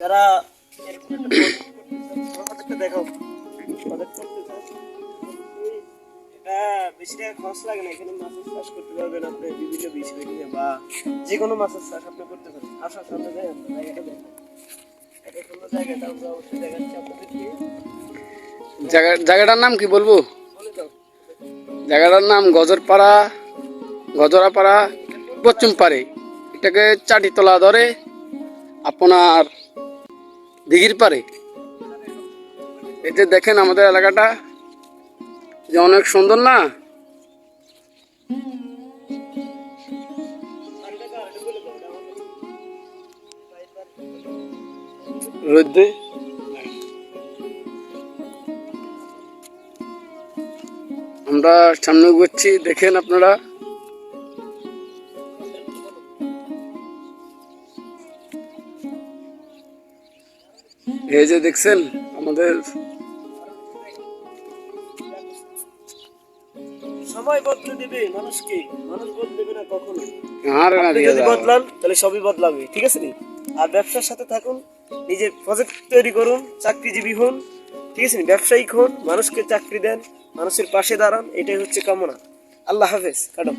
যারা এরকম একটা প্রজেক্টটা দেখাও প্রজেক্ট করতে চান, এটা বেশি টাকা খরচ লাগে না। এখানে মাছের চাষ করতে পারবেন আপনি, বিভিন্ন বিষয় নিয়ে বা যে কোনো মাছের চাষ আপনি করতে পারেন। আসার সামনে যাই আমরা জায়গাটা দেখেন, এটা কোনো জায়গাটা আমরা অবশ্যই দেখাচ্ছি আপনাদেরকে। জায়গাটার নাম কি বলবো? বলে দাও। জায়গাটার নাম গজরাপাড়া পশ্চিম পারে। এটাকে চাটিতলা ধরে আপনার দিঘির পারে। এই যে দেখেন আমাদের এলাকাটা যে অনেক সুন্দর না? রোদে আমরা সামনে ঘুরছি, দেখেন আপনারা। এই যে দেখছেন আমাদের সময় বদলে দেবে মানুষকে, মানুষ বদলেবে না কখনো। আর না আপনি দিয়ে যদি দাও। বদলান তাহলে সবই বদলাবে, ঠিক আছে নি? আর ব্যবসার সাথে থাকুন, নিজের প্রজেক্ট তৈরি করুন, চাকরিজীবী হন, ঠিক আছে নি? ব্যবসায়িক হন, মানুষকে চাকরি দেন, মানুষের পাশে দাঁড়ান, এটাই হচ্ছে কামনা। আল্লাহ হাফেজ। কাটো।